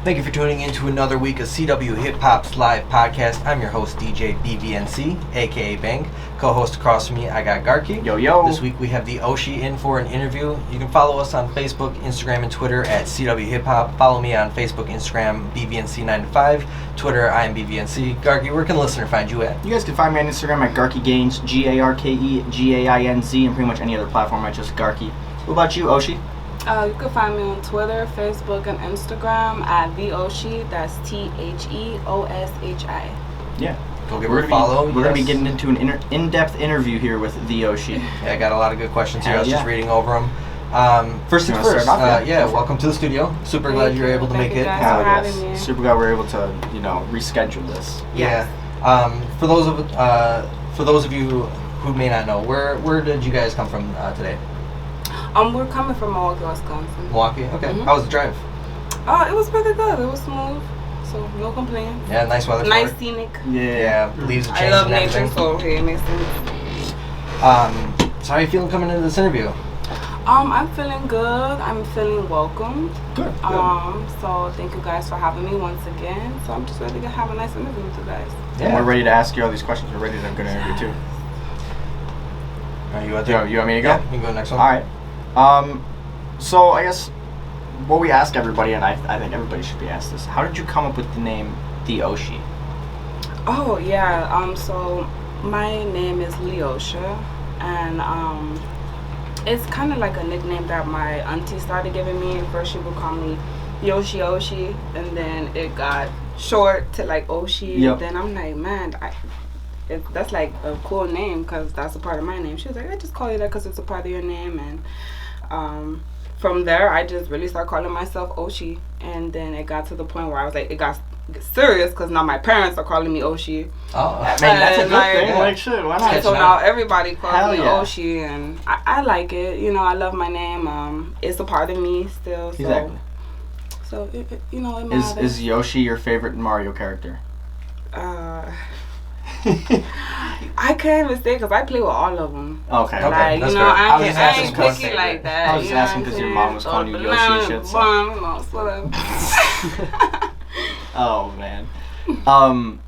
Thank you for tuning in to another week of CWHipHop's Live Podcast. I'm your host, DJ bvnc, aka Bang. Co-host across from me, I got Garke. Yo, yo. This week we have the Oshi in for an interview. You can follow us on Facebook, Instagram, and Twitter at CWHipHop. Follow me on Facebook, Instagram, bvnc9to5. Twitter, I am bvnc. Garke, where can the listener find you at? You guys can find me on Instagram at GarkeGains, GarkeGainz, and pretty much any other platform at just Garke. What about you, Oshi? You can find me on Twitter, Facebook, and Instagram at the Oshi. That's TheOshi. Yeah. Go give her a follow. We're going to be getting into an in-depth interview here with the Oshi. Yeah, I got a lot of good questions here. I was just reading over them. First things first, welcome to the studio. Super glad you're able to make it. Super glad we're able to, reschedule this. Yeah. For those of you who may not know, where did you guys come from today? We're coming from Milwaukee, Wisconsin. Milwaukee? Okay. Mm-hmm. How was the drive? It was pretty good. It was smooth. So, no complaints. Yeah, nice weather. Nice scenic. Yeah, leaves are changing. I love nature, so it makes sense. So how are you feeling coming into this interview? I'm feeling good. I'm feeling welcome. Good. So thank you guys for having me once again. So I'm just ready to have a nice interview with you guys. Yeah. And we're ready to ask you all these questions. We're ready to have a good interview too. You want me to go? Yeah, you can go next one. All right. So I guess what we ask everybody, and I think everybody should be asked this: how did you come up with the name the Oshi? Oh yeah. So my name is Leosha, and it's kind of like a nickname that my auntie started giving me. At first she would call me Oshi, and then it got short to like Oshi. Yep. Then I'm like, man, that's like a cool name because that's a part of my name. She was like, I just call you that because it's a part of your name. And from there, I just really started calling myself Oshi. And then it got to the point where I was like, it got serious because now my parents are calling me Oshi. Oh, I mean, that's a good thing. Yeah. Like, shit, why not? So now everybody calls me Oshi, yeah. and I like it. I love my name. It's a part of me still. So, exactly. So, it matters. Is Yoshi your favorite Mario character? I can't even say because I play with all of them. Okay. Like, I ain't picky like that. I was just asking because your mom was calling you Yoshi and shit. So. Oh man. And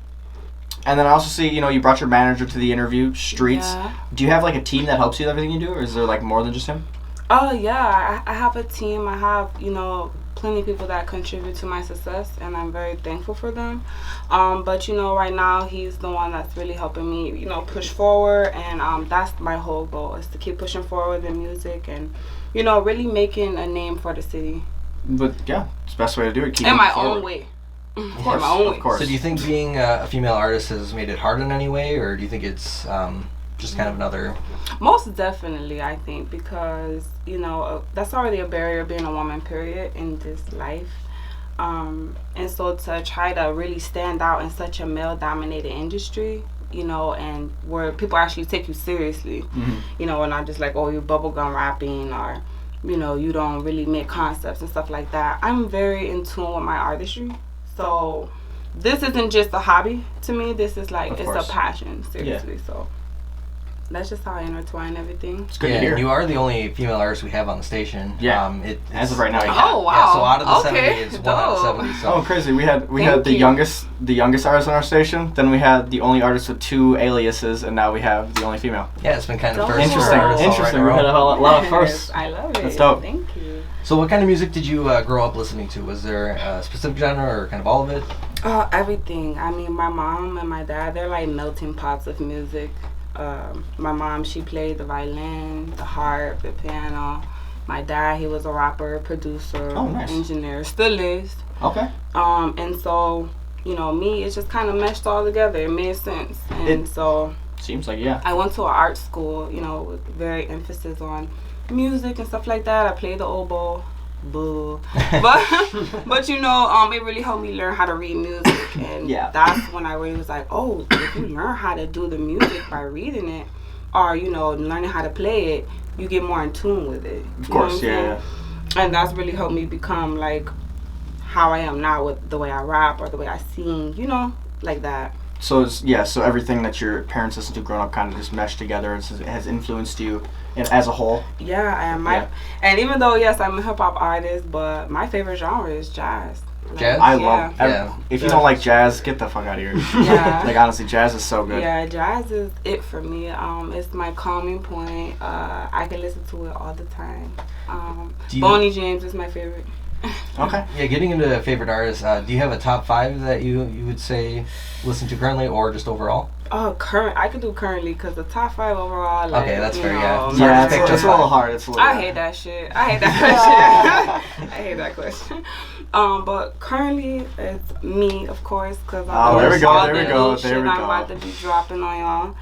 then I also see, you brought your manager to the interview, Streets. Yeah. Do you have like a team that helps you with everything you do, or is there like more than just him? Oh yeah, I have a team. I have plenty of people that contribute to my success, and I'm very thankful for them. But right now he's the one that's really helping me, push forward, and that's my whole goal is to keep pushing forward in music and really making a name for the city. But yeah, it's the best way to do it. Keep in my own way. Of course. So do you think being a female artist has made it hard in any way, or do you think it's just kind of another? Most definitely, I think, because that's already a barrier being a woman, period, in this life. And so to try to really stand out in such a male-dominated industry, and where people actually take you seriously, and not just like, oh, you're bubblegum rapping, or you don't really make concepts and stuff like that. I'm very in tune with my artistry, so this isn't just a hobby to me. This is like it's a passion, seriously. Yeah. So that's just how I intertwine everything. It's good to hear. You are the only female artist we have on the station. Yeah. As of right now. Oh wow. Yeah, so out of the 70, it's 1 out of 70. So. Oh, crazy. We had the youngest artist on our station. Then we had the only artist with 2 aliases, and now we have the only female. Yeah, it's been kind of first. Interesting. We had a lot of firsts. I love it. That's dope. Thank you. So what kind of music did you grow up listening to? Was there a specific genre or kind of all of it? Everything. I mean, my mom and my dad, they're like melting pots of music. My mom, she played the violin, the harp, the piano. My dad, he was a rapper, producer, engineer, still is. Okay. And so, me, it just kind of meshed all together. It made sense. And so seems like, yeah. I went to an art school, with very emphasis on music and stuff like that. I played the oboe. Boo. But it really helped me learn how to read music, and that's when I really was like, oh, if you learn how to do the music by reading it, or learning how to play it, you get more in tune with it. Of course, yeah. And that's really helped me become like how I am now with the way I rap or the way I sing, like that. So so everything that your parents listened to growing up kind of just meshed together and has influenced you as a whole. Yeah, and and even though yes, I'm a hip hop artist, but my favorite genre is jazz. Like, Jazz? I love. Yeah. If you don't like jazz, get the fuck out of here. Yeah. Like honestly, jazz is so good. Yeah, jazz is it for me. It's my calming point. I can listen to it all the time. Boney James is my favorite. Okay. Yeah, getting into favorite artists, do you have a top 5 that you would say listen to currently or just overall? I could do currently because the top 5 overall. Like, okay, that's fair. know, Yeah, it's a little hard. I hate that shit. I hate that question. I hate that question. But currently it's me, of course, because there we go. I'm about to be dropping on y'all.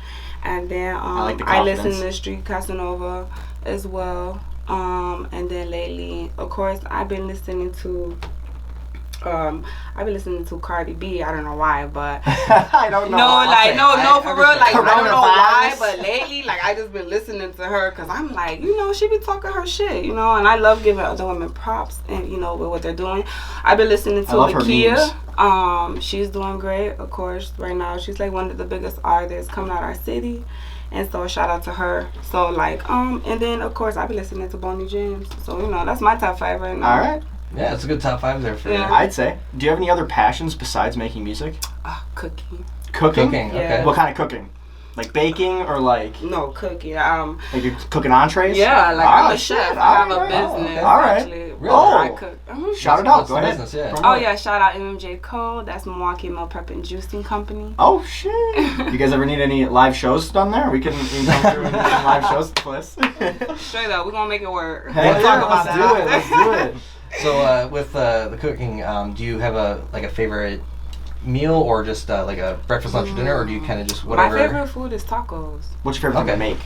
And then I listen to Street Casanova as well. And then lately, of course, I've been listening to Cardi B. I don't know why, but I don't know. No, for real. Like, I don't know why, Coronavirus. but lately, like, I just been listening to her because I'm like, she be talking her shit, and I love giving other women props and with what they're doing. I've been listening to Lakia. She's doing great, of course. Right now, she's like one of the biggest artists coming out of our city. And so shout out to her. So like and then of course I've been listening to Boney James. So that's my top 5 right now. All right. Yeah, it's a good top 5 there for you. I'd say. Do you have any other passions besides making music? Cooking. Cooking? Okay. What kind of cooking? Like baking or like? No, cooking. Like you're cooking entrees? Yeah, like I'm a chef. I have a business. All right. Actually. Really? I cook. Shout it out. Go ahead. Business, yeah. Oh yeah, shout out MMJ Cole. That's Milwaukee Meal Prep and Juicing Company. Oh shit! You guys ever need any live shows done there? We can come through and do some live shows, please. Straight up, we're gonna make it work. Hey, we'll talk about that. Let's do it. So with the cooking, do you have a favorite meal or just like a breakfast, lunch, or dinner, or do you kind of just whatever? My favorite food is tacos. What's your favorite thing to make?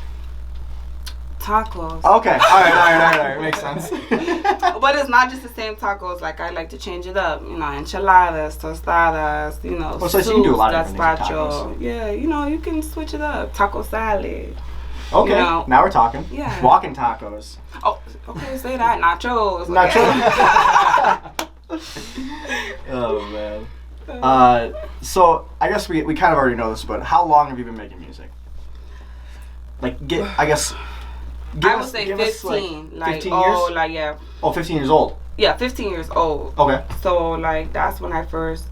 Tacos. Okay, all right, makes sense. But it's not just the same tacos. Like I like to change it up. Enchiladas, tostadas. So you can do a lot of different things with tacos. Yeah, you can switch it up. Taco salad. Okay, now we're talking. Yeah. Walking tacos. Oh, okay, say that. Nachos. Oh man. So I guess we kind of already know this, but how long have you been making music? Like, I would say 15. Like 15 years? Like, yeah. Oh, 15 years old. Yeah, 15 years old. Okay. So, like, that's when I first,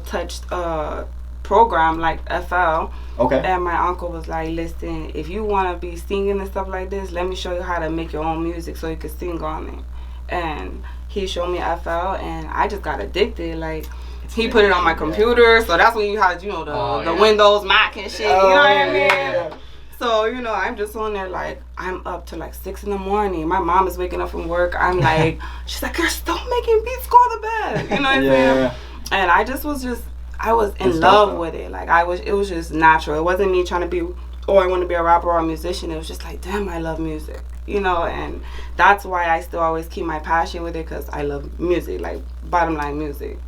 touched a program like FL. Okay. And my uncle was like, listen, if you want to be singing and stuff like this, let me show you how to make your own music so you can sing on it. And he showed me FL, and I just got addicted. Like, he put it on my computer, so that's when you had, the Windows, Mac and shit. You know what I mean? Yeah. So, I'm just on there, like, I'm up to, like, 6 in the morning. My mom is waking up from work. I'm like, she's like, you're still making beats, go to bed. You know what I'm saying? And I was in love with it. Like, it was just natural. It wasn't me trying to be, I want to be a rapper or a musician. It was just like, damn, I love music. And that's why I still always keep my passion with it, because I love music, like, bottom line music.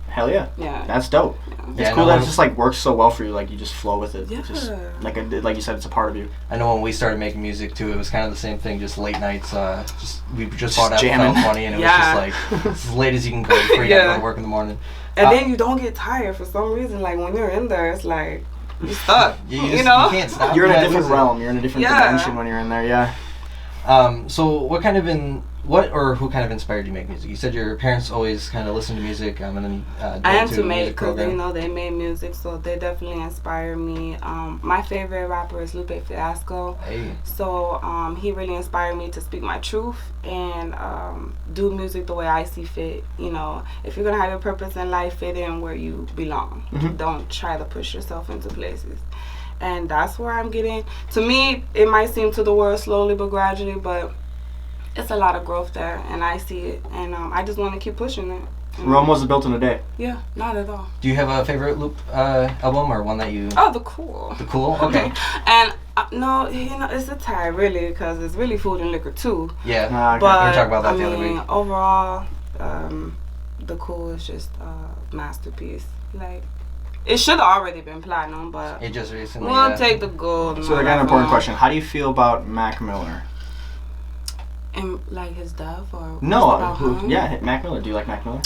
Hell yeah. Yeah. That's dope. Yeah. It's cool that it just like works so well for you. Like you just flow with it. Yeah. Just like you said, it's a part of you. I know when we started making music too, it was kind of the same thing. Just late nights. We just bought out jamming. Felt Funny, and it was just like as late as you can go before you gotta go to work in the morning. And then you don't get tired for some reason. Like when you're in there, it's like you're stuck. You can't stop. You're in a different realm. You're in a different dimension when you're in there. Yeah. So who kind of inspired you to make music? You said your parents always kind of listened to music, and then I am to make because they made music, so they definitely inspire me. My favorite rapper is Lupe Fiasco. Hey. So he really inspired me to speak my truth and do music the way I see fit. If you're gonna have your purpose in life, fit in where you belong. Mm-hmm. Don't try to push yourself into places. And that's where I'm getting. To me, it might seem to the world slowly but gradually, but it's a lot of growth there, and I see it, and I just want to keep pushing it. Rome wasn't built in a day. Yeah, not at all. Do you have a favorite Loop album or one that you? Oh, The Cool. The Cool, okay. And no, it's a tie really, because it's really food and liquor too. Yeah, okay. we But were talking about that the other week. Overall, The Cool is just a masterpiece. Like, it should have already been platinum, but it just recently. we'll take the gold. So I got an important question. How do you feel about Mac Miller? And like his death or No, Mac Miller. Do you like Mac Miller?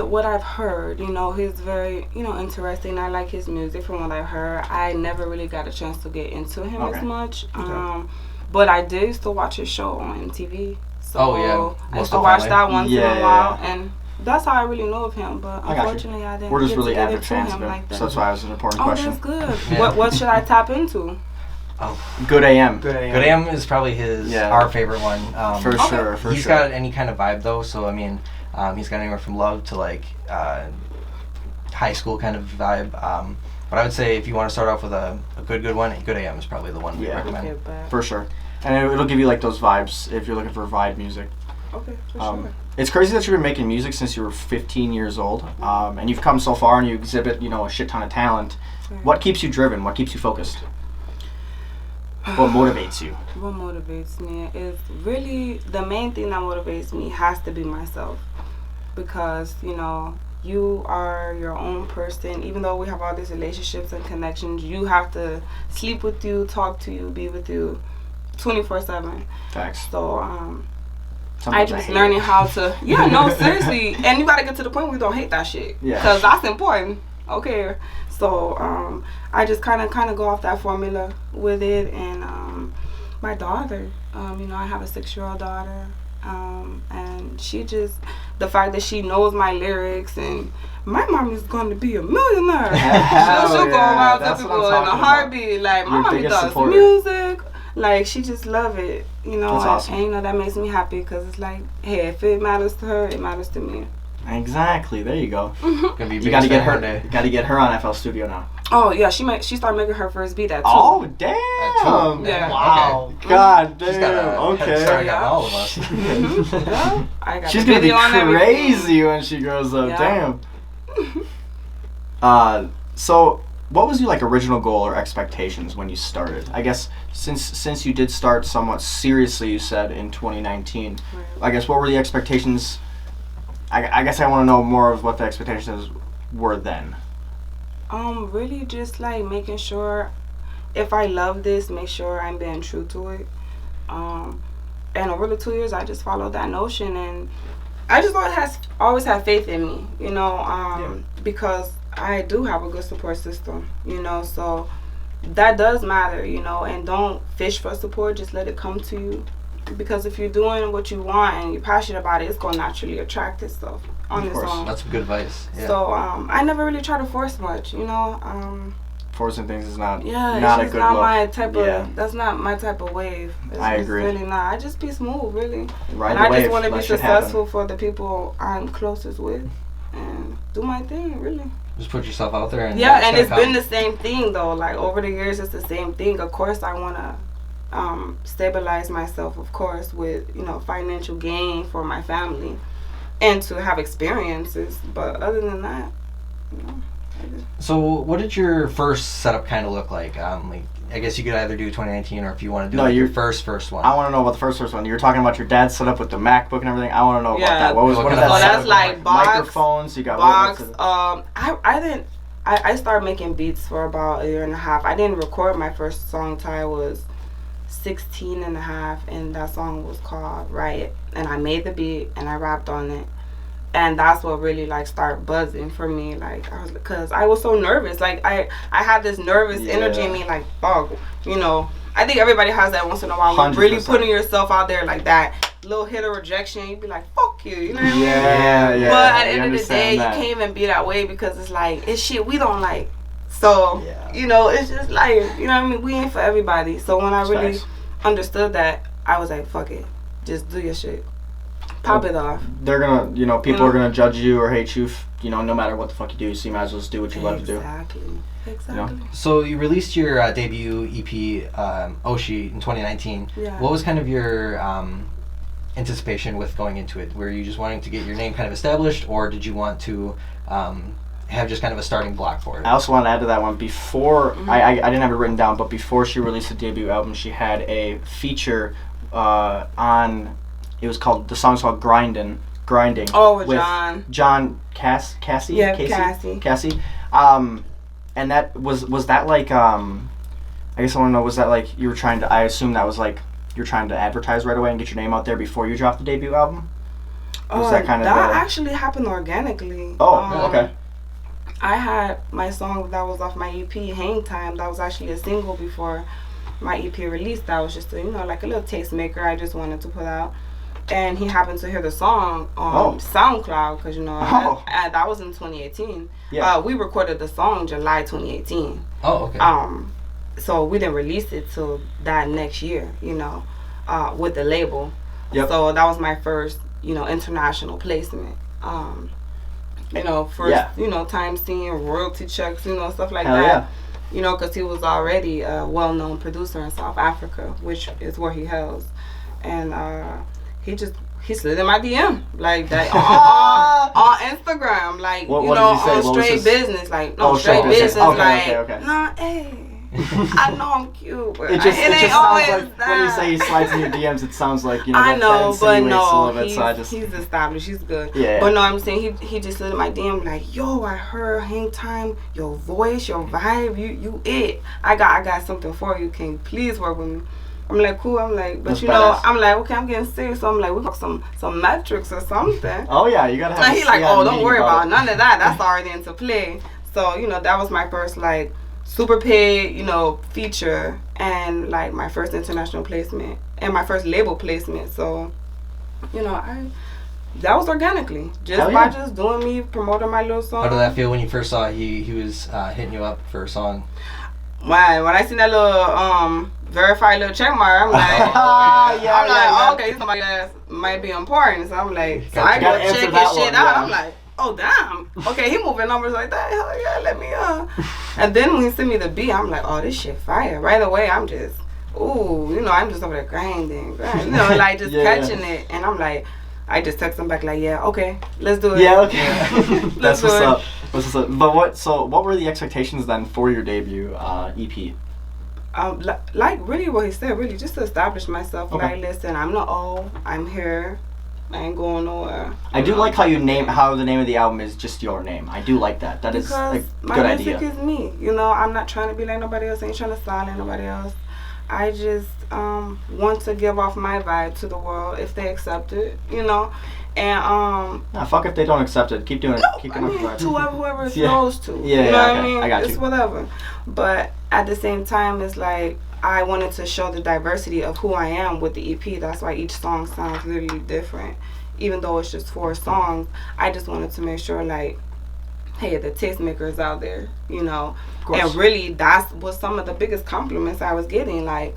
What I've heard, he's very, interesting. I like his music from what I've heard. I never really got a chance to get into him as much. Okay. But I did still watch his show on MTV. So Oh, yeah. I used to watch that once in a while, and that's how I really know of him. But unfortunately, I didn't. We're just get really to give avid it to fans him of him, like that. so that's why it was an important Oh, question. that's good. Yeah. What should I tap into? Good AM. Good AM is probably our favorite one. For sure. He's got any kind of vibe though, so I mean, he's got anywhere from love to like high school kind of vibe. But I would say if you want to start off with a good one, Good AM is probably the one we recommend. Okay, For sure. And it'll give you like those vibes if you're looking for vibe music. Okay, for sure. It's crazy that you've been making music since you were 15 years old, and you've come so far and you exhibit, a shit ton of talent. Right. What keeps you driven? What keeps you focused? What motivates you? What motivates me is really the main thing that motivates me has to be myself, because you are your own person. Even though we have all these relationships and connections, you have to sleep with you, talk to you, be with you 24/7. Facts. So Sometimes I just learning how to seriously, and you gotta get to the point where you don't hate that shit, because that's important. Okay, so I just kind of go off that formula with it. And my daughter, I have a 6-year-old daughter, and she just, the fact that she knows my lyrics, and my mom is going to be a millionaire. She'll go around to people in a heartbeat. Like, my mommy does music. Like, she just love it, That's awesome. And that makes me happy, because it's like, hey, if it matters to her, it matters to me. Exactly. There you go. Gonna be You gotta get her. one day. You gotta get her on FL Studio now. Oh yeah, she started making her first beat at 2. Oh damn! Yeah. Wow. Okay. God She's got damn. a head start on all of us. Yeah, I got She's the gonna be video on everything. crazy when she grows up. Yeah. Damn. So what was your original goal or expectations when you started? I guess since you did start somewhat seriously, you said in 2019. Right. I guess what were the expectations? I guess I want to know more of what the expectations were then. Really just making sure, if I love this, make sure I'm being true to it. And over the 2 years, I just followed that notion, and I just always have faith in me, because I do have a good support system, so that does matter, and don't fish for support, just let it come to you. Because if you're doing what you want and you're passionate about it, it's going to naturally attract itself on its own. That's good advice. Yeah. So I never really try to force much, Forcing things is not it's a just good not look. my type of. That's not my type of wave. I agree. It's really not. I just be smooth, really. Ride and the I wave, just want to let be shit successful happen. for the people I'm closest with, and do my thing, really. Just put yourself out there. And and it's been the same thing though. Over the years, it's the same thing. Of course, I want to stabilize myself, of course, with financial gain for my family, and to have experiences. But other than that, So what did your first setup kind of look like? I guess you could either do 2019, or if you want to do your first one. I want to know about the first one. You were talking about your dad's setup with the MacBook and everything. I want to know about that. What is that? That's like box, microphones. You got box. I started making beats for about 1.5 years. I didn't record my first song till I was 16 and a half, and that song was called Riot, and I made the beat and I rapped on it, and that's what really started buzzing for me. Because I was so nervous. I had this nervous energy in me, dog, I think everybody has that once in a while. When you're really putting yourself out there like that, little hit of rejection, you'd be like, fuck you, you know what I mean? Yeah. But at the end of the day, you can't even be that way, because it's it's shit we don't like. So, it's just we ain't for everybody. So when I really understood that, I was like, fuck it. Just do your shit. Pop it off. They're gonna, people are gonna judge you or hate you, no matter what the fuck you do. So you might as well just do what you love to do. Exactly. So you released your debut EP, Oshi, in 2019. Yeah. What was kind of your anticipation with going into it? Were you just wanting to get your name kind of established, or did you want to have just kind of a starting block for it? I also want to add to that one. Before, I didn't have it written down, but before she released the debut album, she had a feature on, it was called, the song's called Grinding. Oh, with John Cassie? Yeah, Cassie. And that, was that I guess I want to know, was that you were trying to, I assume that was you're trying to advertise right away and get your name out there before you dropped the debut album? Was that kind of actually happened organically. Oh, okay. I had my song that was off my EP, Hang Time, that was actually a single before my EP released. That was just a, like a little tastemaker I just wanted to put out. and he happened to hear the song on SoundCloud because that was in 2018. Yeah. We recorded the song July 2018. Oh, okay. So we didn't release it till that next year, with the label. Yep. So that was my first, international placement. First, time seeing royalty checks, stuff like Hell that. Yeah. Because he was already a well-known producer in South Africa, which is where he hails. And he slid in my DM like that on Instagram, like on straight business, like straight business, okay. Nah, hey. I know I'm cute, but it just ain't sounds always like that. when you say he slides in your DMs, it sounds like I know, but no, he's he's established, he's good. Yeah. But no, I'm saying he just slid in my DM like, yo, I heard Hang Time, your voice, your vibe, you it. I got something for you. Can you please work with me? I'm like, cool. I'm like, but that's badass. I'm like, okay, I'm getting serious. So I'm like, we got some metrics or something. Oh yeah, you gotta have. And he like, oh, don't worry about none of that. That's already into play. So that was my first like super paid, feature, and like my first international placement and my first label placement. So, that was organically just by just doing me promoting my little song. How did that feel when you first saw he was hitting you up for a song? When I seen that little verified little check mark, I'm like, okay, somebody that might be important. So I'm like, so I go check his shit out. I'm like, oh damn, okay, he moving numbers like that. Hell yeah, let me And then when he sent me the beat, I'm like, oh, this shit fire. Right away, I'm just, I'm just over there grinding, like just catching it. And I'm like, I just text him back like, yeah, okay, let's do it. Yeah, okay. That's what's up. But what were the expectations then for your debut EP? Like really what he said, really just to establish myself. Okay. Like, listen, I'm not old. I'm here. I ain't going nowhere. I do like how the name of the album is just your name. I do like that. That is a good idea. My music is me. I'm not trying to be like nobody else. I ain't trying to style like nobody else. I just want to give off my vibe to the world if they accept it, And fuck if they don't accept it. Keep doing it. No, Keep doing it. Whoever it's supposed to. Yeah, you know what okay. I mean? I got you. It's whatever. But at the same time, it's like I wanted to show the diversity of who I am with the EP. That's why each song sounds literally different. Even though it's just 4 songs, I just wanted to make sure, like, hey, the tastemakers out there, And really, that was some of the biggest compliments I was getting. Like,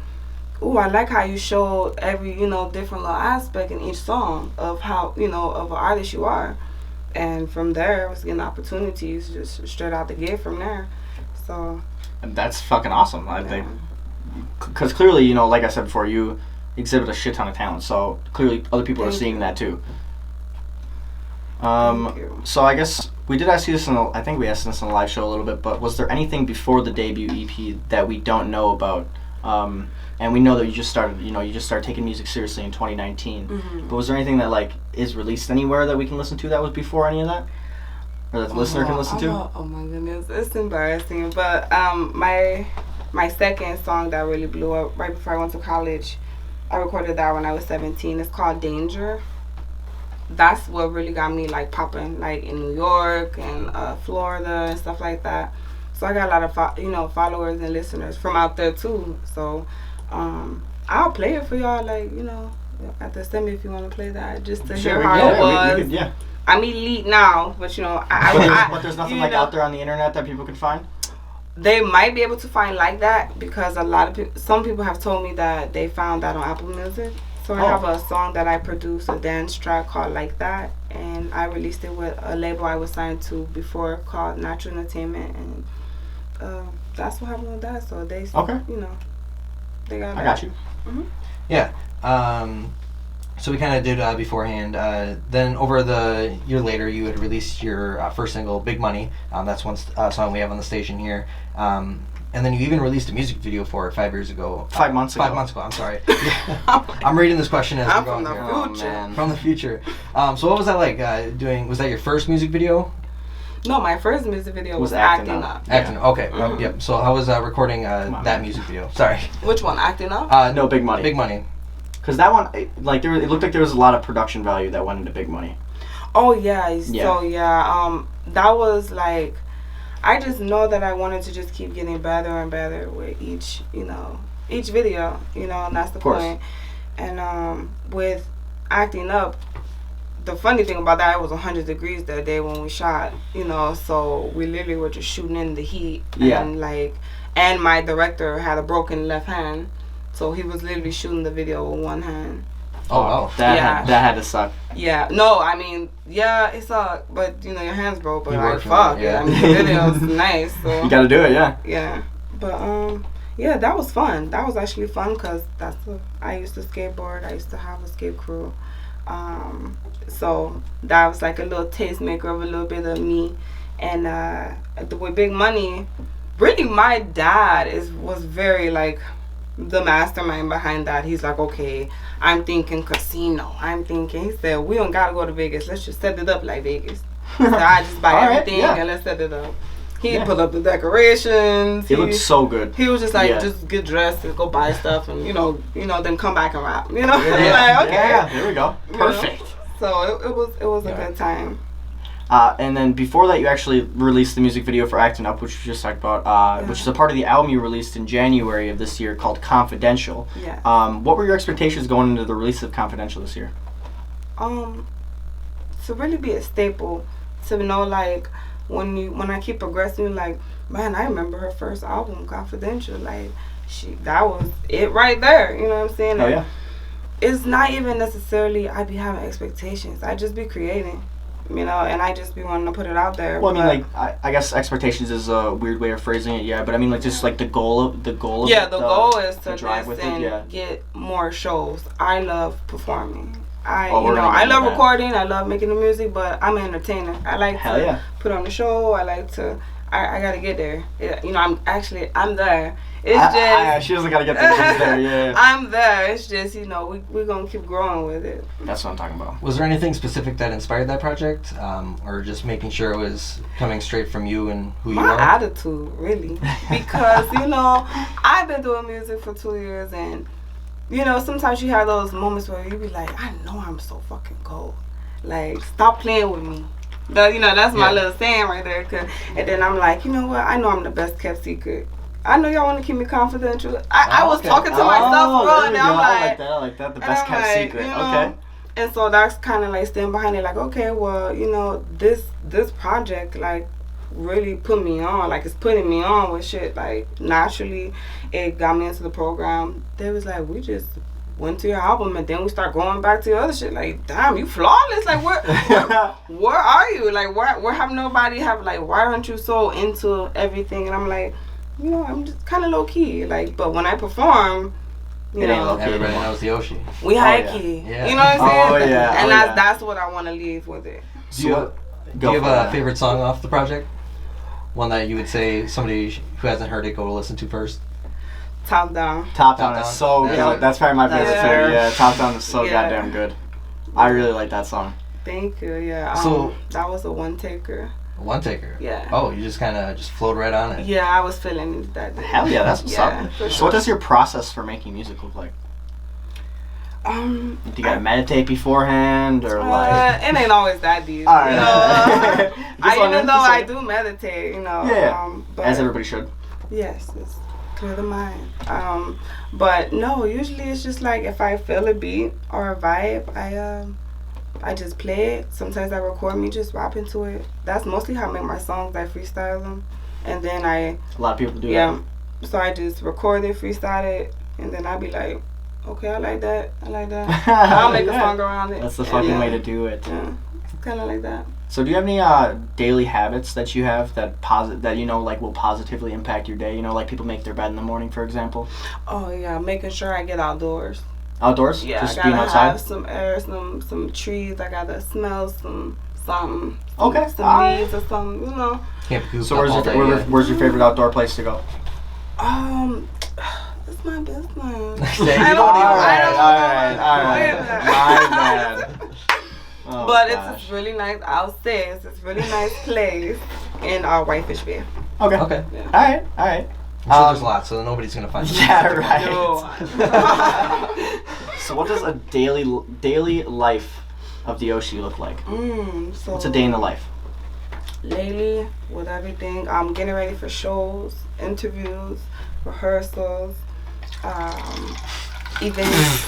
ooh, I like how you showed every, different little aspect in each song of how, of an artist you are. And from there, I was getting opportunities just straight out the gate from there. So. And that's fucking awesome. I think. Because clearly, like I said before, you exhibit a shit ton of talent. So clearly other people are seeing that too. So I guess we did ask you this I think we asked this in a live show a little bit, but was there anything before the debut EP that we don't know about? And we know that you just started taking music seriously in 2019. Mm-hmm. But was there anything that like is released anywhere that we can listen to that was before any of that? Or that the listener can listen to? Oh my goodness, it's embarrassing. But my second song that really blew up right before I went to college, I recorded that when I was 17. It's called Danger. That's what really got me like popping, like in New York and Florida and stuff like that. So I got a lot of followers and listeners from out there too. So I'll play it for y'all, like at the semi if you want to play that, just to hear how it was. I'm elite now, but but there's nothing like out there on the internet that people can find. They might be able to find like that because some people have told me that they found that on Apple Music. So I have a song that I produced, a dance track called Like That, and I released it with a label I was signed to before called Natural Entertainment, and that's what happened with that. So they, they got. I got you. Mm-hmm. Yeah. So we kind of did beforehand. Then over the year later, you had released your first single, Big Money. That's one song we have on the station here. And then you even released a music video for it 5 years ago. 5 months ago. 5 months ago, I'm sorry. I'm reading this question as we're going here. I'm from the future. From the future. So what was that like doing? Was that your first music video? No, my first music video was Acting Up. Acting Up, okay. Mm-hmm. Yep. So how was recording that music video? Sorry. Which one? Acting Up? No, Big Money. Big Money. Because that one, it looked like there was a lot of production value that went into Big Money. Oh, yeah. So, that was like, I just know that I wanted to just keep getting better and better with each video, and that's the point. And with acting up. The funny thing about that, it was 100 degrees that day when we shot, you know, so we literally were just shooting in the heat. Yeah. And my director had a broken left hand, so he was literally shooting the video with one hand. Oh, wow. That had to suck. Yeah. No, I mean, yeah, it sucked, but, you know, your hand's broke, but You fuck it. yeah. I mean, the video's nice, so. You gotta do it, yeah. Yeah. But, yeah, that was fun. That was actually fun because I used to skateboard. I used to have a skate crew. So that was like a little tastemaker of a little bit of me. And with Big Money, really my dad was very like the mastermind behind that. He's like, okay, I'm thinking casino. He said, we don't gotta go to Vegas. Let's just set it up like Vegas. So I just buy everything and let's set it up. He'd put up the decorations. It looked so good. He was just like, just get dressed and go buy stuff and, you know, then come back and rap. You know? Like, okay. Yeah, there we go. Perfect. You know? So it was a good time. And then before that, you actually released the music video for Acting Up, which we just talked about, which is a part of the album you released in January of this year called Confidential. Yeah. What were your expectations going into the release of Confidential this year? To really be a staple, to know like when I keep progressing, like, man, I remember her first album, Confidential, like that was it right there. You know what I'm saying? Oh yeah. It's not even necessarily I be having expectations. I just be creating, you know, and I just be wanting to put it out there. Well, I mean, like, I guess expectations is a weird way of phrasing it, yeah. But I mean, like, just like the goal of yeah, the goal is to drive just with it, get more shows. I love performing. I love recording. I love making the music, but I'm an entertainer. I like to put on the show. I like to. I gotta get there. You know, I'm there. It's she doesn't gotta get there. She's there. Yeah. I'm there. It's just, you know, we're gonna keep growing with it. That's what I'm talking about. Was there anything specific that inspired that project, or just making sure it was coming straight from you and who you are? My attitude, really, because you know, I've been doing music for 2 years, and you know, sometimes you have those moments where you be like, I know I'm so fucking cold. Like, stop playing with me. You know, that's my little saying right there. And then I'm like, you know what? I know I'm the best kept secret. I know y'all want to keep me confidential. I was talking to myself, bro, and I'm like, I like that. The best kept secret. You know, okay. And so that's kind of like staying behind it. Like, okay, well, you know, this project, like, really put me on. Like, it's putting me on with shit. Like, naturally, it got me into the program. They was like, we just went to your album, and then we start going back to the other shit. Like, damn, you flawless. Like, where are you? Like, where have nobody have, like, why aren't you so into everything? And I'm like, you know, I'm just kind of low key. Like, but when I perform, you know, everybody knows the Oshi. We high key. Yeah. You know what I'm saying? Oh yeah. And that's what I want to leave with it. Do you have a favorite song off the project? One that you would say somebody who hasn't heard it go to listen to first? Top Down. Top Down is so good. Yeah. That's probably my favorite too. Yeah, Top Down is so goddamn good. I really like that song. Thank you. Yeah. So that was a one taker. One taker. Yeah. Oh, you just kind of flowed right on it. Yeah, I was feeling it that day. Hell yeah, that's what's up. For So sure. what does your process for making music look like? Do you gotta meditate beforehand or like? It ain't always that deep. All right. You know? Even though I do meditate, you know. Yeah. But As everybody should. Yes, it's clear the mind. But no, usually it's just like if I feel a beat or a vibe, I just play it. Sometimes I record me just rapping to it. That's mostly how I make my songs. I freestyle them, and then A lot of people do that. Yeah. So I just record it, freestyle it, and then I be like, okay, I like that. I'll make a song around it. That's the fucking way to do it. Yeah, kind of like that. So do you have any daily habits that you have that you know, like, will positively impact your day? You know, like people make their bed in the morning, for example. Oh yeah, making sure I get outdoors. Outdoors? Yeah, just I being gotta outside? have some air, some trees. I gotta smell something. Okay. Some leaves or something, you know. Can't be So where's your favorite outdoor place to go? It's my business. I don't know. My bad. Oh, but gosh. it's really nice. I'll say it's this really nice place in our Whitefish Bay. Okay. Yeah. All right. I'm sure there's lots, so nobody's gonna find it. Yeah, right. No. So what does a daily life of the Oshi look like? So What's a day in the life? Lately, with everything, I'm getting ready for shows, interviews, rehearsals, events.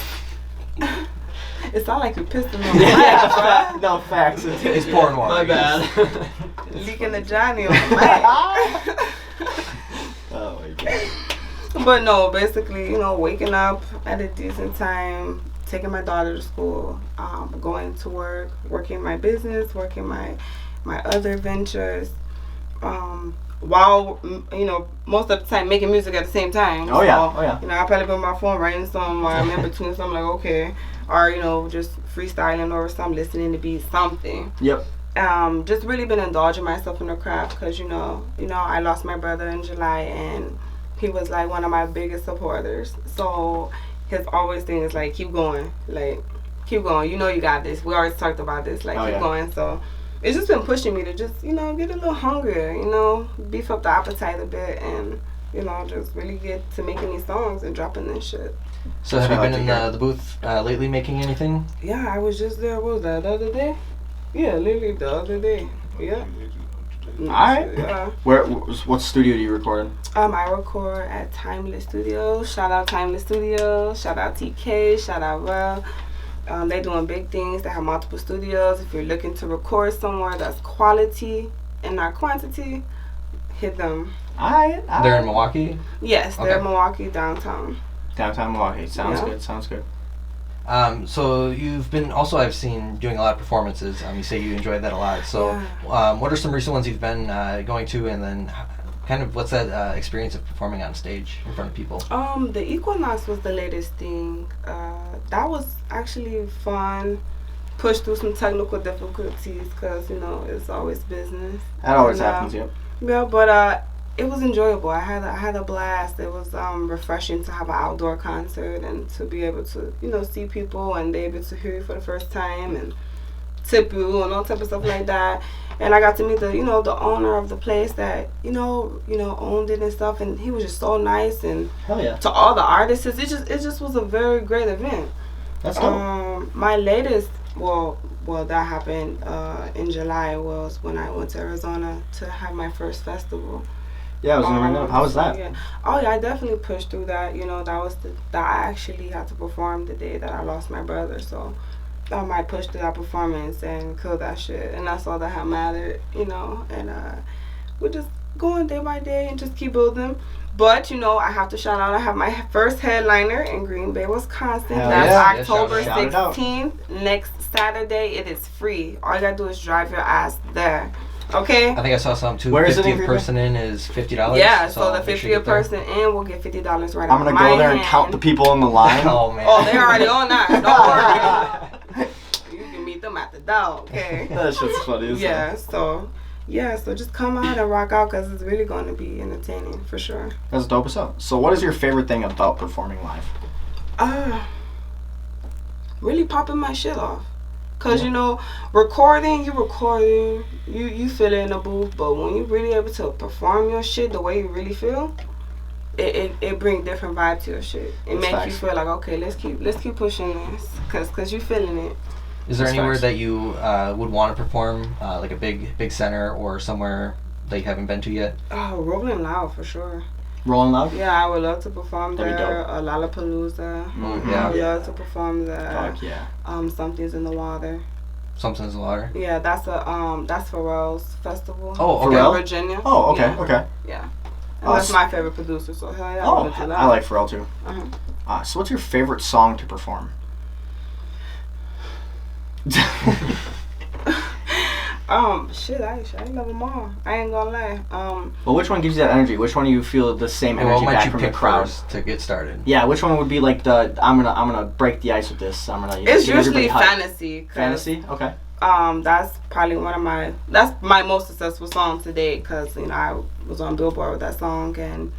It sounds like you're pissing on the Yeah, mic, no facts. It's pouring water. My bad. bruh. Leaking the Johnny on the mic. Oh my god. But no, basically, you know, waking up at a decent time, taking my daughter to school, going to work, working my business, working my other ventures, while, you know, most of the time making music at the same time. Oh yeah, So, oh yeah. you know, I probably be on my phone writing something while I'm in between something, like, okay. Or, you know, just freestyling over something, listening to beats, something. Yep. Just really been indulging myself in the craft because, you know, I lost my brother in July, and he was, like, one of my biggest supporters. So his always thing is, like, keep going. Like, keep going. You know you got this. We always talked about this. Like, keep going. So it's just been pushing me to just, you know, get a little hungrier, you know, beef up the appetite a bit and, you know, just really get to making these songs and dropping this shit. So have you been in the booth lately making anything? Yeah, I was just there, what was that, the other day? Yeah, literally the other day. Yeah. Alright. Yeah. What studio do you record in? I record at Timeless Studios. Shout out Timeless Studios. Shout out TK. Shout out Well. They're doing big things. They have multiple studios. If you're looking to record somewhere that's quality and not quantity, hit them. Alright. They're in Milwaukee? Yes, they're Okay. in Milwaukee, downtown. Downtown Milwaukee. Sounds Yeah. good. Sounds good. So you've been also, I've seen, doing a lot of performances. You say you enjoyed that a lot. So what are some recent ones you've been going to, and then kind of what's that experience of performing on stage in front of people? The Equinox was the latest thing. That was actually fun. Pushed through some technical difficulties because, you know, it's always business. That always happens, yep. Yeah, but it was enjoyable. I had a blast. It was refreshing to have an outdoor concert and to be able to, you know, see people and they able to hear you for the first time and tip you and all type of stuff like that. And I got to meet the owner of the place that, you know, owned it and stuff, and he was just so nice. And Hell yeah. to all the artists, it just was a very great event. That's dope. My latest, well, that happened in July, was when I went to Arizona to have my first festival. Yeah, I was gonna bring that up. How was that? Yeah. Oh yeah, I definitely pushed through that. You know, that I actually had to perform the day that I lost my brother. So I pushed through that performance and killed that shit, and that's all that had mattered. You know, and we're just going day by day and just keep building. But, you know, I have to shout out, I have my first headliner in Green Bay, Wisconsin. Hell That's yeah. October Shout it out. 16th. Next Saturday, it is free. All you gotta do is drive your ass there. Okay? I think I saw some too. Where is it in 50th Green Bay? person in is $50. Yeah, so the make sure you 50th get there. person in will get $50 right I'm out gonna of go my there and hand. count the people on the line. Oh man. Oh, they're already on that. Don't worry. You can meet them at the door, okay? That shit's funny as hell. So just come out and rock out because it's really going to be entertaining for sure. That's dope as hell. So what is your favorite thing about performing live? Really popping my shit off. Cause you know, recording, you feel it in the booth, but when you really able to perform your shit the way you really feel, it brings different vibe to your shit. It makes you feel like, okay, let's keep pushing this, cause you feeling it. Is there anywhere that you would want to perform, like a big center or somewhere that you haven't been to yet? Oh, Rolling Loud for sure. Rolling Loud? Yeah, I would love to perform That'd be there. Lollapalooza. Mm-hmm. I would love to perform there. Fuck yeah. Something's in the Water. Something's in the Water? Yeah, that's Pharrell's festival. Oh, okay. Pharrell? In Virginia. Oh, okay, Yeah. okay. Yeah. And that's my favorite producer, so hell yeah, I Oh, would do that. I like Pharrell too. Uh-huh. So what's your favorite song to perform? Shit, I love them all. I ain't gonna lie. Well, which one gives you that energy? Which one do you feel the same Well, energy what might back you from the pick crowd? first to get started? Yeah, which one would be like the I'm gonna break the ice with this? It's get usually everybody hyped. Fantasy. 'Cause, Fantasy? Okay. That's probably that's my most successful song to date, because, you know, I was on Billboard with that song, and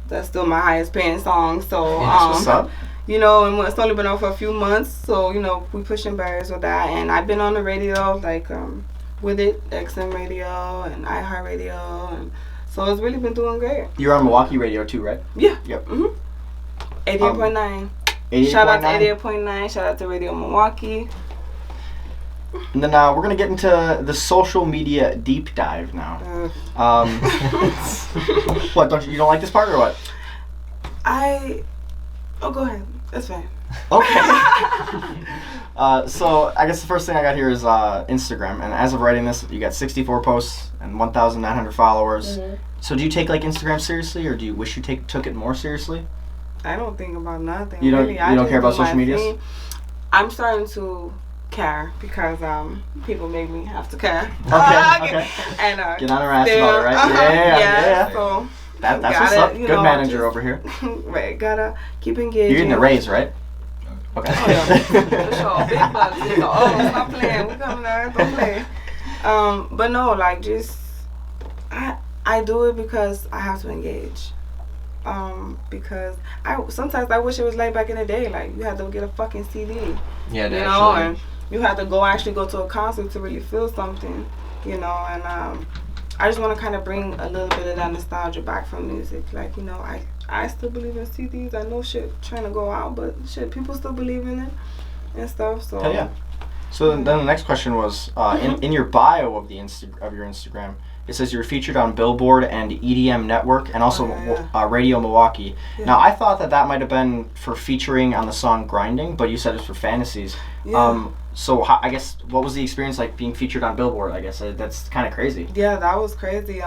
that's still my highest paying song. So, What's up? you know, and it's only been out for a few months, so, you know, we pushing barriers with that. And I've been on the radio, like, with it, XM Radio and iHeartRadio, and so it's really been doing great. You're on Milwaukee radio too, right? Yeah. Yep. 88.9. 88.9. Shout out to 88.9. Shout out to Radio Milwaukee. And then we're gonna get into the social media deep dive now. What? You don't like this part or what? Oh, go ahead. It's fine. Okay. So I guess the first thing I got here is Instagram, and as of writing this, you got 64 posts and 1,900 followers. Mm-hmm. So do you take like Instagram seriously, or do you wish you took it more seriously? I don't think about nothing. You don't. Really. You don't care about social media? I'm starting to care because people make me have to care. Okay. And get on her ass about it, right? Yeah. So that's what's up. Good manager over here. Right. Gotta keep engaging. You're getting a raise, right? Okay. Oh, yeah. For sure. Big bucks. Oh, stop playing. We coming out. Don't play. But no, like just I do it because I have to engage. Because sometimes I wish it was like back in the day, like you had to get a fucking CD. Yeah, you know, and you had to actually go to a concert to really feel something, you know, and I just want to kind of bring a little bit of that nostalgia back from music. Like, you know, I still believe in CDs. I know shit trying to go out, but shit, people still believe in it and stuff. So hell yeah. So then the next question was in your bio of your Instagram. It says you're featured on Billboard and EDM Network and also Radio Milwaukee. Yeah. Now, I thought that might have been for featuring on the song Grinding, but you said it's for Fantasies. Yeah. So I guess, what was the experience like being featured on Billboard, I guess? That's kind of crazy. Yeah, that was crazy.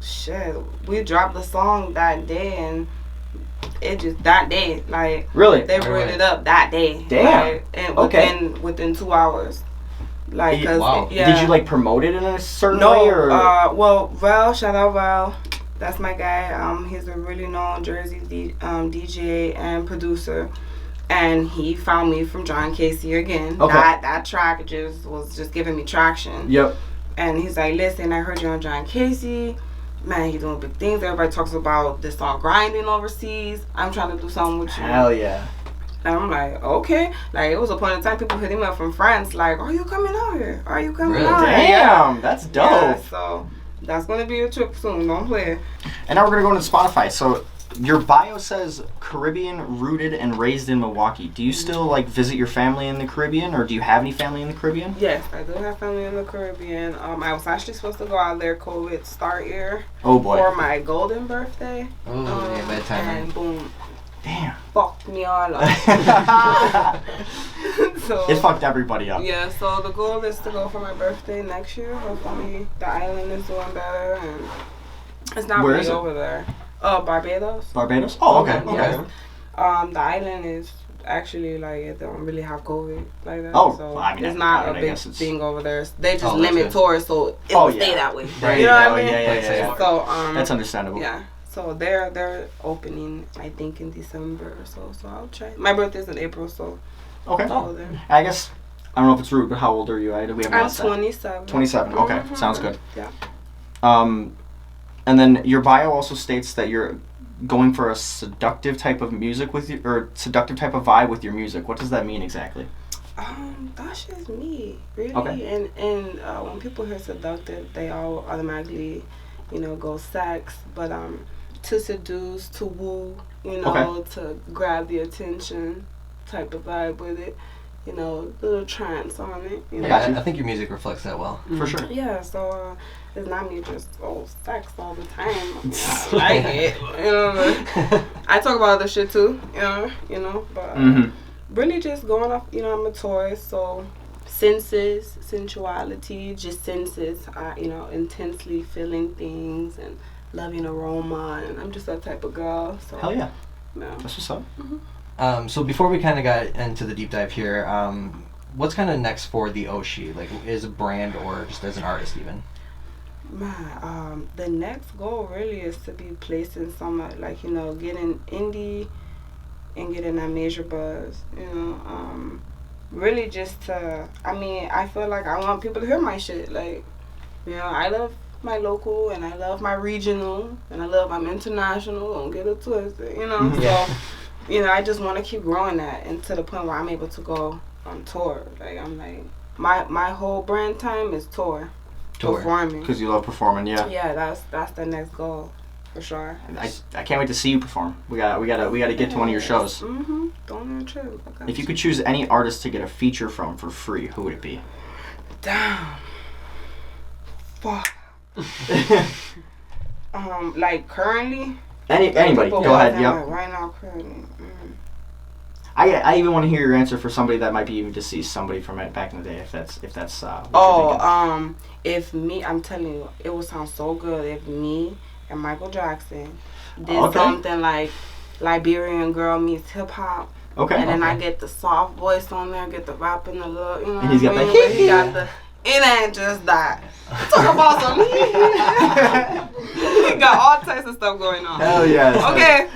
Shit, we dropped the song that day and it just, that day, like... Really? They wrote it up that day. Damn. Like, and within 2 hours. Like, wow. Yeah. Did you like promote it in a certain way? Or? Well, Val, shout out Val. That's my guy. He's a really known Jersey DJ and producer, and he found me from John Casey again. Okay. That track was just giving me traction. Yep. And he's like, listen, I heard you on John Casey. Man, he's doing big things. Everybody talks about this song Grinding overseas. I'm trying to do something with you. Hell yeah. And I'm like, okay. Like, it was a point in time people hitting me up from France, like, are you coming out here? Are you coming out here? Damn, that's dope. Yeah, so that's going to be a trip soon. Don't play. And now we're going to go into Spotify. So your bio says Caribbean, rooted and raised in Milwaukee. Do you still, like, visit your family in the Caribbean, or do you have any family in the Caribbean? Yes, I do have family in the Caribbean. I was actually supposed to go out there COVID start year. Oh, boy. For my golden birthday. Oh, yeah, bad time. And boom. Damn. Fucked me all up. So it fucked everybody up. Yeah, so the goal is to go for my birthday next year. Hopefully the island is doing better and it's not Where really is it? over there. Barbados. Barbados? Oh, okay. Yes. Okay. The island is actually like, it don't really have COVID like that. Oh, so well, I mean, it's not a big thing over there. They just limit tourists, so it will stay that way. Right. You know what I mean? Yeah. So that's understandable. Yeah. So they're opening, I think, in December or so. So I'll try. My birthday's in April, so okay. I'll go there. I guess, I don't know if it's rude, but how old are you? I'm 27. 27. Okay, sounds good. Yeah. And then your bio also states that you're going for a seductive type of music with you, or seductive type of vibe with your music. What does that mean exactly? That's just me, really. Okay. And when people hear seductive, they all automatically, go sex, but to seduce, to woo, to grab the attention type of vibe with it, little trance on it. Yeah, I think your music reflects that well. For sure. Yeah, so it's not me just sex all the time. I like it, I talk about other shit too, but really just going off, I'm a Taurus, so senses, sensuality, just senses, intensely feeling things and loving aroma, and I'm just that type of girl. So hell yeah. Yeah. That's what's up. So before we kind of got into the deep dive here, what's kind of next for the Oshi? Like, as a brand or just as an artist even? The next goal really is to be placing some, getting indie and getting that major buzz, really just to, I feel like I want people to hear my shit. Like, I love my local and I love my regional and I love my international. Don't get it twisted, Yeah. So, I just want to keep growing that, and to the point where I'm able to go on tour. Like, I'm like, my whole brand time is tour. Performing. Because you love performing, yeah. Yeah, that's the next goal. For sure. I can't wait to see you perform. We gotta get to one of your shows. Don't even trip. If you could choose any artist to get a feature from for free, who would it be? Damn. Fuck. Like currently. Anybody. Go ahead. Yep. Right now, currently. I even want to hear your answer for somebody that might be even deceased, somebody from it back in the day, if that's what you're thinking. If me, I'm telling you, it would sound so good if me and Michael Jackson did something like Liberian Girl meets hip hop. Okay. And then I get the soft voice on there, get the rap and the little, you know. And he's got the he got the. It ain't just that. Talk about some. He got all types of stuff going on. Hell yeah. Okay.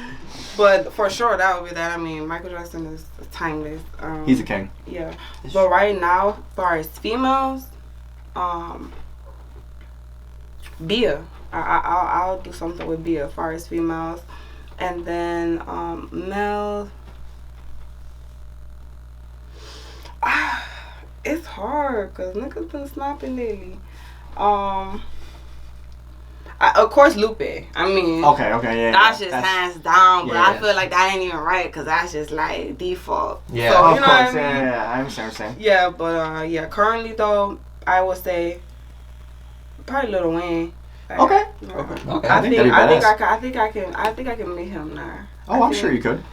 But for sure, that would be that. I mean, Michael Jackson is timeless. He's a king. Yeah. But right now, as far as females, Bia. I'll do something with Bia as far as females. And then male. It's hard because niggas been snapping lately. Of course, Lupe. I mean, okay, yeah. That's just hands down, but yeah. I feel like that ain't even right because that's just like default. Yeah, so, of you know course. What I mean? Yeah, I understand what you're saying. Yeah, but currently though, I would say probably Lil Wayne. Like, Okay. I think I can meet him now. Oh, I'm sure you could.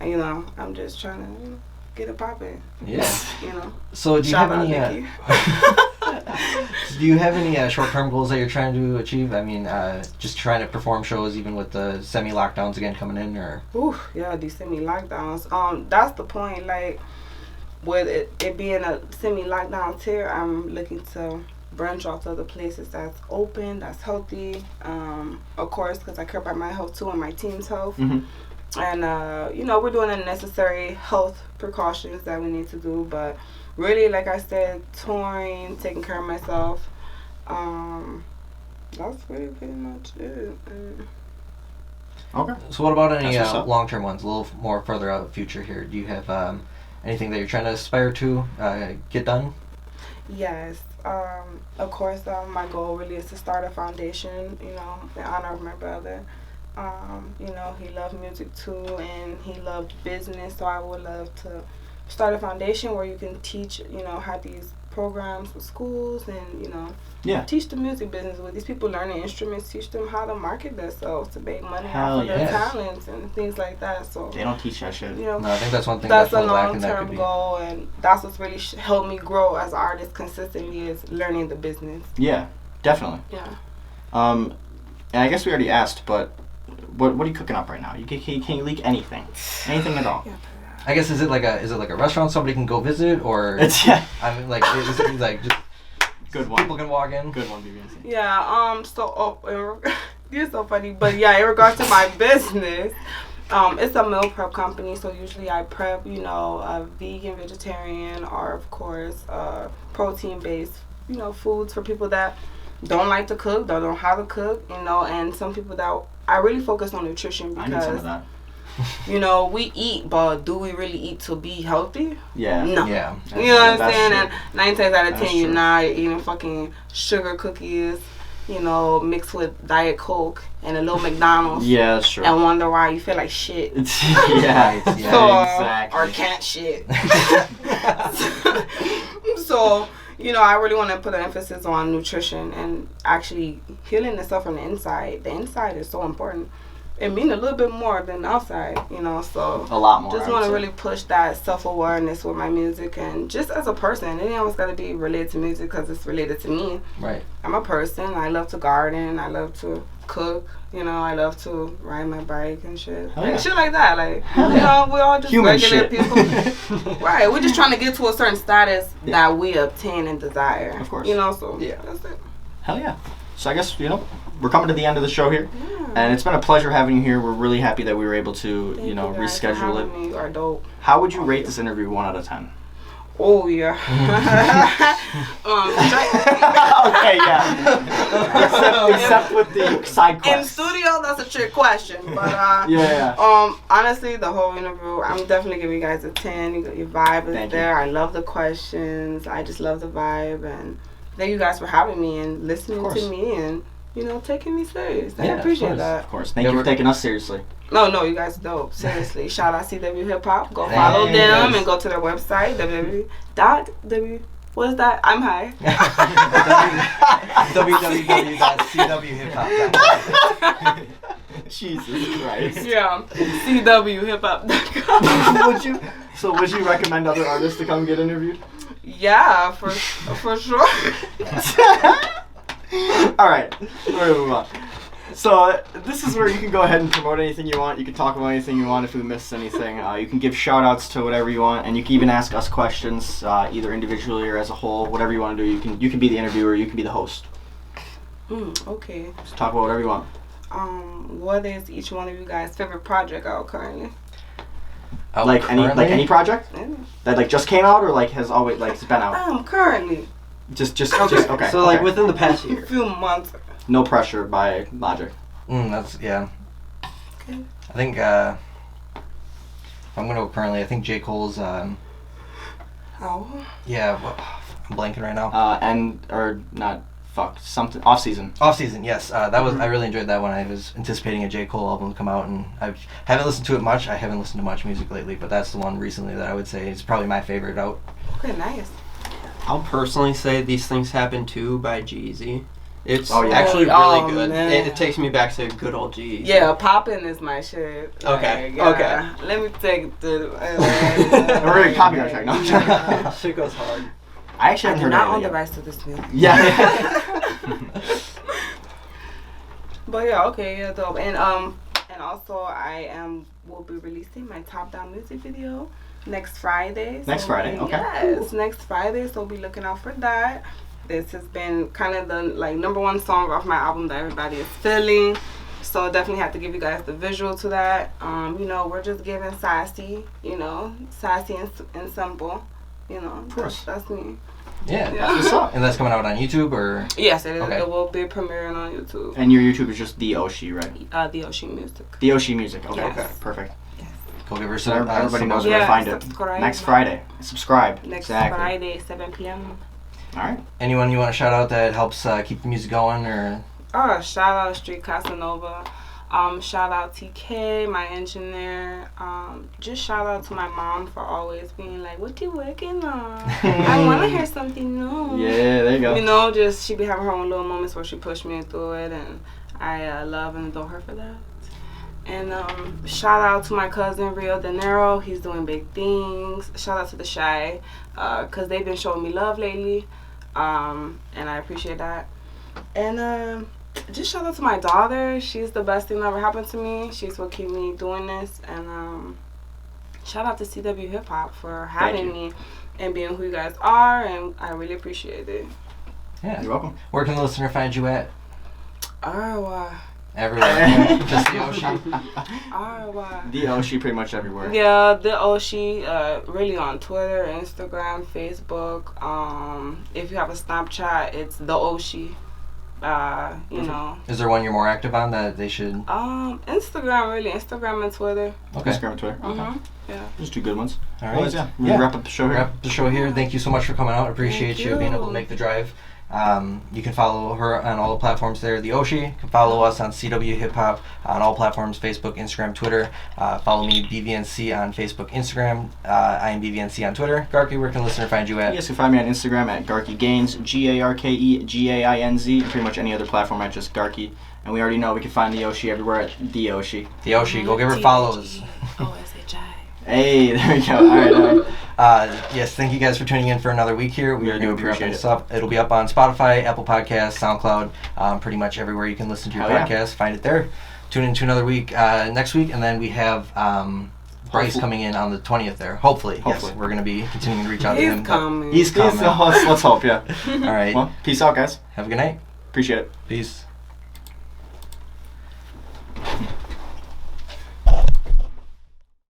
You know, I'm just trying to get it popping. Yeah. You know. So do you have any? Do you have any short-term goals that you're trying to achieve? I mean, just trying to perform shows even with the semi-lockdowns again coming in, or? Ooh, yeah, these semi-lockdowns. That's the point. Like, with it being a semi-lockdown tier, I'm looking to branch off to other places that's open, that's healthy. Of course, because I care about my health too and my team's health. Mm-hmm. And you know, we're doing the necessary health precautions that we need to do, but really, like I said, touring, taking care of myself. That's really pretty much it. Okay. So what about any long-term ones, a little more further out future here? Do you have anything that you're trying to aspire to get done? Yes. Of course, my goal really is to start a foundation, you know, in honor of my brother. You know, he loved music too, and he loved business, so I would love to start a foundation where you can teach, you know, have these programs with schools and, you know, teach the music business with these people learning instruments, teach them how to market themselves to make money off of their talents and things like that. So they don't teach that shit. You know, no, I think that's one thing that's a long-term goal, and that's what's really helped me grow as an artist consistently is learning the business. Yeah, definitely. Yeah. And I guess we already asked, but what are you cooking up right now? Can you leak anything at all? Yeah. I guess is it like a restaurant somebody can go visit, or it's I mean, like is it like just good one people can walk in? Good one, bvnc. Yeah. You're so funny, but yeah, in regards to my business, it's a meal prep company, so usually I prep, you know, a vegan, vegetarian, or of course, protein-based, you know, foods for people that don't like to cook, don't know how to cook, you know, and some people that I really focus on nutrition because I need some of that. You know, we eat, but do we really eat to be healthy? Yeah. No. Yeah. You know what I'm saying? True. And 9 times out of 10, you're true. not eating fucking sugar cookies, you know, mixed with Diet Coke and a little McDonald's. Yeah, that's true. And wonder why you feel like shit. Yeah, exactly. Or can't shit. So, you know, I really want to put an emphasis on nutrition and actually healing yourself from the inside. The inside is so important. It means a little bit more than the outside, you know, so. A lot more. Just want to really push that self-awareness with my music and just as a person. It ain't always got to be related to music because it's related to me. Right. I'm a person. I love to garden. I love to cook. You know, I love to ride my bike and shit. Hell yeah. Shit like that. Like, Hell you know, we're all just human regular shit. people. Right. We're just trying to get to a certain status that we obtain and desire. Of course. You know, so Yeah. that's it. Hell yeah. So I guess, you know, we're coming to the end of the show here. Yeah. And it's been a pleasure having you here. We're really happy that we were able to, Thank you know, guys for reschedule it. having me. You are dope. How would you rate this interview 1 out of 10? Oh, yeah. Okay, yeah. Except with the side In quest. studio, that's a trick question. But, Yeah. honestly, the whole interview, I'm definitely giving you guys a 10. Your vibe is Thank there. I love the questions. I just love the vibe. And thank you guys for having me and listening to me and, you know, taking me serious. I appreciate that. Of course. Thank you for taking us seriously. No, you guys are dope. Seriously. Shout out CWHipHop. Go Thanks. follow them and go to their website, what is that? I'm high. www.CWHipHop.com. Jesus Christ. Yeah. CWHipHop.com. Would you So would you recommend other artists to come get interviewed? Yeah, for sure. All right, we're gonna move on. So this is where you can go ahead and promote anything you want. You can talk about anything you want if we missed anything. You can give shout outs to whatever you want, and you can even ask us questions, either individually or as a whole. Whatever you want to do, you can be the interviewer, you can be the host. Okay. Just talk about whatever you want. What is each one of you guys' favorite project out currently? Like any project that like just came out or like has always like it's been out. Currently. Just okay. So like within the past year. A few months. No Pressure by Logic. That's yeah. Okay. I think if I'm gonna go currently, I think J. Cole's Oh. yeah. I'm blanking right now. Something off season. Off season, yes. That was I really enjoyed that one. I was anticipating a J. Cole album to come out, and I haven't listened to it much. I haven't listened to much music lately, but that's the one recently that I would say is probably my favorite out. Okay, nice. I'll personally say These Things Happen Too by G-Eazy. It's Oh, yeah. actually Oh, really good. man. It takes me back to good old G-Eazy. Yeah, poppin' is my shit. Okay, Like, okay. Let me take the. We're gonna copyright check now. Shit goes hard. I actually I haven't do heard not of own it the yet. rights to this music. Yeah. But yeah, okay, yeah, dope. And also will be releasing my Top Down music video next Friday. Next Friday, okay. Yes, next Friday. So be looking out for that. This has been kind of the like #1 song off my album that everybody is feeling. So definitely have to give you guys the visual to that. We're just giving sassy, sassy and simple. Of course. That's me. Yeah. Yeah. What's up? And that's coming out on YouTube or? Yes, it is. Okay. It will be premiering on YouTube. And your YouTube is just the Oshi, right? The Oshi music. The Oshi music. Okay, Yes. okay, perfect. Go give her So some. everybody knows some- where to find it. subscribe. Next Friday. Subscribe. Next exactly. Friday, 7 p.m. All right. Anyone you want to shout out that helps keep the music going or? Shout out Street Casanova. Shout out TK, my engineer. Just shout out to my mom for always being like, "What you working on? I want to hear something new." Yeah, there you go. Just she be having her own little moments where she pushed me through it, and I love and adore her for that. And shout out to my cousin Rio De Niro. He's doing big things. Shout out to the Shy, cause they've been showing me love lately, and I appreciate that. And just shout out to my daughter. She's the best thing that ever happened to me. She's what keep me doing this. And shout out to CWHipHop for having me and being who you guys are. And I really appreciate it. Yeah. You're welcome. Where can the listener find you at? Everywhere. Just the Oshi. The Oshi pretty much everywhere. Yeah, the Oshi, really on Twitter, Instagram, Facebook. If you have a Snapchat, it's the Oshi. Is there one you're more active on that they should? Instagram, really. Instagram and Twitter. Okay. Instagram and Twitter. Okay. Yeah. Just two good ones. All right. Well, yeah. We'll wrap up the show here. Wrap up the show here. Thank you so much for coming out. Appreciate Thank you being able to you. make the drive. You can follow her on all the platforms there. The Oshi. You can follow us on CWHipHop on all platforms: Facebook, Instagram, Twitter. Follow me, bvnc, on Facebook, Instagram. I am bvnc on Twitter. Garke, where can the listener find you at? You guys can find me on Instagram at GarkeGains, GarkeGainz, pretty much any other platform at just Garke. And we already know we can find the Oshi everywhere at the Oshi. The Oshi. Go give her follows. OSHI. Hey, there we go. All right. Yes, thank you guys for tuning in for another week here. We are do going to be wrapping appreciate this up. It'll be up on Spotify, Apple Podcasts, SoundCloud, pretty much everywhere you can listen to your Hell yeah. podcast. Find it there. Tune in to another week next week, and then we have Bryce coming in on the 20th there. Hopefully. Yes, we're going to be continuing to reach out to him. He's coming. He's coming. Let's hope, yeah. All right. Well, peace out, guys. Have a good night. Appreciate it. Peace.